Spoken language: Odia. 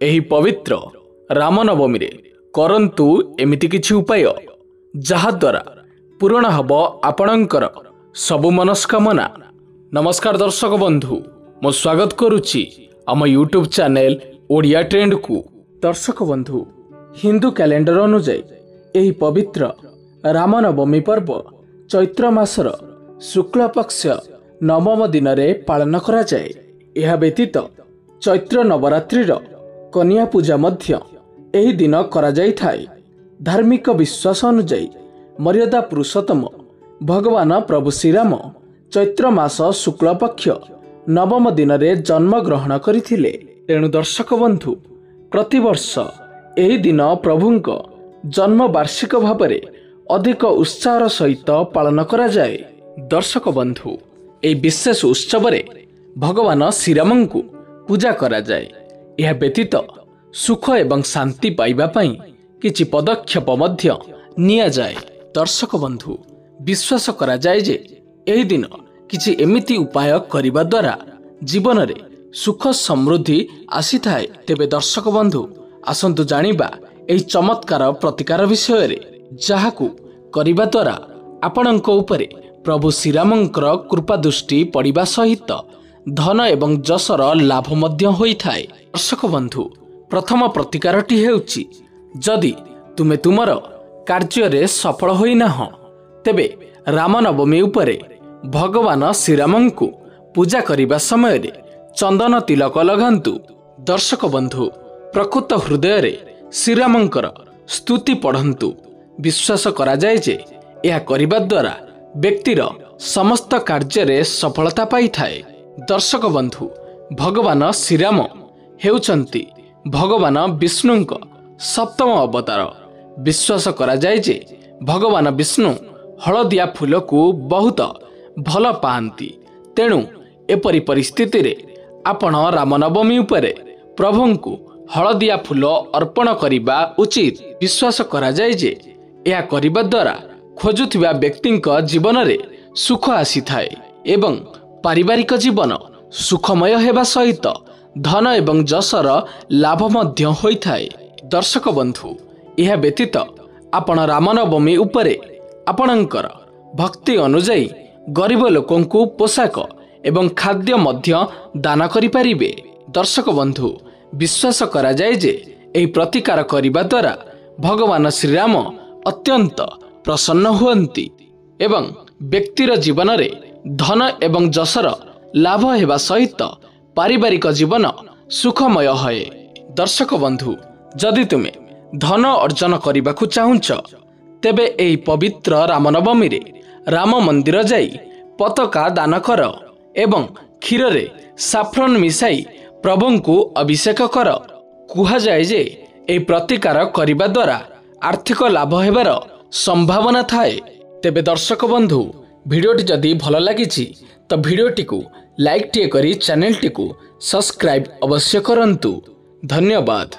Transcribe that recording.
ଏହି ପବିତ୍ର ରାମନବମୀରେ କରନ୍ତୁ ଏମିତି କିଛି ଉପାୟ ଯାହାଦ୍ୱାରା ପୂରଣ ହେବ ଆପଣଙ୍କର ସବୁ ମନସ୍କାମନା। ନମସ୍କାର ଦର୍ଶକ ବନ୍ଧୁ, ମୁଁ ସ୍ୱାଗତ କରୁଛି ଆମ ୟୁଟ୍ୟୁବ୍ ଚ୍ୟାନେଲ ଓଡ଼ିଆ ଟ୍ରେଣ୍ଡକୁ। ଦର୍ଶକ ବନ୍ଧୁ, ହିନ୍ଦୁ କ୍ୟାଲେଣ୍ଡର ଅନୁଯାୟୀ ଏହି ପବିତ୍ର ରାମନବମୀ ପର୍ବ ଚୈତ୍ର ମାସର ଶୁକ୍ଳପକ୍ଷ ନବମ ଦିନରେ ପାଳନ କରାଯାଏ। ଏହା ବ୍ୟତୀତ ଚୈତ୍ର ନବରାତ୍ରିର କନ୍ୟା ପୂଜା ମଧ୍ୟ ଏହି ଦିନ କରାଯାଇଥାଏ। ଧାର୍ମିକ ବିଶ୍ୱାସ ଅନୁଯାୟୀ ମର୍ଯ୍ୟାଦା ପୁରୁଷୋତ୍ତମ ଭଗବାନ ପ୍ରଭୁ ଶ୍ରୀରାମ ଚୈତ୍ର ମାସ ଶୁକ୍ଳପକ୍ଷ ନବମ ଦିନରେ ଜନ୍ମଗ୍ରହଣ କରିଥିଲେ। ତେଣୁ ଦର୍ଶକ ବନ୍ଧୁ, ପ୍ରତିବର୍ଷ ଏହି ଦିନ ପ୍ରଭୁଙ୍କ ଜନ୍ମବାର୍ଷିକ ଭାବରେ ଅଧିକ ଉତ୍ସାହର ସହିତ ପାଳନ କରାଯାଏ। ଦର୍ଶକ ବନ୍ଧୁ, ଏହି ବିଶେଷ ଉତ୍ସବରେ ଭଗବାନ ଶ୍ରୀରାମଙ୍କୁ ପୂଜା କରାଯାଏ। ଏହା ବ୍ୟତୀତ ସୁଖ ଏବଂ ଶାନ୍ତି ପାଇବା ପାଇଁ କିଛି ପଦକ୍ଷେପ ମଧ୍ୟ ନିଆଯାଏ। ଦର୍ଶକ ବନ୍ଧୁ, ବିଶ୍ୱାସ କରାଯାଏ ଯେ ଏହି ଦିନ କିଛି ଏମିତି ଉପାୟ କରିବା ଦ୍ୱାରା ଜୀବନରେ ସୁଖ ସମୃଦ୍ଧି ଆସିଥାଏ। ତେବେ ଦର୍ଶକ ବନ୍ଧୁ, ଆସନ୍ତୁ ଜାଣିବା ଏହି ଚମତ୍କାର ପ୍ରତିକାର ବିଷୟରେ, ଯାହାକୁ କରିବା ଦ୍ୱାରା ଆପଣଙ୍କ ଉପରେ ପ୍ରଭୁ ଶ୍ରୀରାମଙ୍କର କୃପା ଦୃଷ୍ଟି ପଡ଼ିବା ସହିତ ଧନ ଏବଂ ଯଶର ଲାଭ ମଧ୍ୟ ହୋଇଥାଏ। ଦର୍ଶକ ବନ୍ଧୁ, ପ୍ରଥମ ପ୍ରତିକାରଟି ହେଉଛି, ଯଦି ତୁମେ ତୁମର କାର୍ଯ୍ୟରେ ସଫଳ ହୋଇନାହଁ ତେବେ ରାମନବମୀ ଉପରେ ଭଗବାନ ଶ୍ରୀରାମଙ୍କୁ ପୂଜା କରିବା ସମୟରେ ଚନ୍ଦନ ତିଲକ ଲଗାନ୍ତୁ। ଦର୍ଶକ ବନ୍ଧୁ, ପ୍ରକୃତ ହୃଦୟରେ ଶ୍ରୀରାମଙ୍କର ସ୍ତୁତି ପଢ଼ନ୍ତୁ। ବିଶ୍ୱାସ କରାଯାଏ ଯେ ଏହା କରିବା ଦ୍ୱାରା ବ୍ୟକ୍ତିର ସମସ୍ତ କାର୍ଯ୍ୟରେ ସଫଳତା ପାଇଥାଏ। ଦର୍ଶକ ବନ୍ଧୁ, ଭଗବାନ ଶ୍ରୀରାମ ହେଉଛନ୍ତି ଭଗବାନ ବିଷ୍ଣୁଙ୍କ ସପ୍ତମ ଅବତାର। ବିଶ୍ୱାସ କରାଯାଏ ଯେ ଭଗବାନ ବିଷ୍ଣୁ ହଳଦିଆ ଫୁଲକୁ ବହୁତ ଭଲ ପାଆନ୍ତି। ତେଣୁ ଏପରି ପରିସ୍ଥିତିରେ ଆପଣ ରାମନବମୀ ଉପରେ ପ୍ରଭୁଙ୍କୁ ହଳଦିଆ ଫୁଲ ଅର୍ପଣ କରିବା ଉଚିତ। ବିଶ୍ୱାସ କରାଯାଏ ଯେ ଏହା କରିବା ଦ୍ୱାରା ଖୋଜୁଥିବା ବ୍ୟକ୍ତିଙ୍କ ଜୀବନରେ ସୁଖ ଆସିଥାଏ ଏବଂ ପାରିବାରିକ ଜୀବନ ସୁଖମୟ ହେବା ସହିତ ଧନ ଏବଂ ଯଶର ଲାଭ ମଧ୍ୟ ହୋଇଥାଏ। ଦର୍ଶକ ବନ୍ଧୁ, ଏହା ବ୍ୟତୀତ ଆପଣ ରାମନବମୀ ଉପରେ ଆପଣଙ୍କର ଭକ୍ତି ଅନୁଯାୟୀ ଗରିବ ଲୋକଙ୍କୁ ପୋଷାକ ଏବଂ ଖାଦ୍ୟ ମଧ୍ୟ ଦାନ କରିପାରିବେ। ଦର୍ଶକ ବନ୍ଧୁ, ବିଶ୍ୱାସ କରାଯାଏ ଯେ ଏହି ପ୍ରତିକାର କରିବା ଦ୍ୱାରା ଭଗବାନ ଶ୍ରୀରାମ ଅତ୍ୟନ୍ତ ପ୍ରସନ୍ନ ହୁଅନ୍ତି ଏବଂ ବ୍ୟକ୍ତିର ଜୀବନରେ ଧନ ଏବଂ ଯଶର ଲାଭ ହେବା ସହିତ ପାରିବାରିକ ଜୀବନ ସୁଖମୟ ହୁଏ। ଦର୍ଶକ ବନ୍ଧୁ, ଯଦି ତୁମେ ଧନ ଅର୍ଜନ କରିବାକୁ ଚାହୁଁଛ ତେବେ ଏହି ପବିତ୍ର ରାମନବମୀରେ ରାମ ମନ୍ଦିର ଯାଇ ପତାକା ଦାନ କର ଏବଂ କ୍ଷୀରରେ ସାଫ୍ରନ ମିଶାଇ ପ୍ରଭୁଙ୍କୁ ଅଭିଷେକ କର। କୁହାଯାଏ ଯେ ଏହି ପ୍ରତିକାର କରିବା ଦ୍ୱାରା ଆର୍ଥିକ ଲାଭ ହେବାର ସମ୍ଭାବନା ଥାଏ। ତେବେ ଦର୍ଶକ ବନ୍ଧୁ, ଭିଡ଼ିଓଟି ଯଦି ଭଲ ଲାଗିଛି ତ ଭିଡ଼ିଓଟିକୁ ଲାଇକ୍ ଟିଏ କରି ଚ୍ୟାନେଲଟିକୁ ସବସ୍କ୍ରାଇବ୍ ଅବଶ୍ୟ କରନ୍ତୁ। ଧନ୍ୟବାଦ।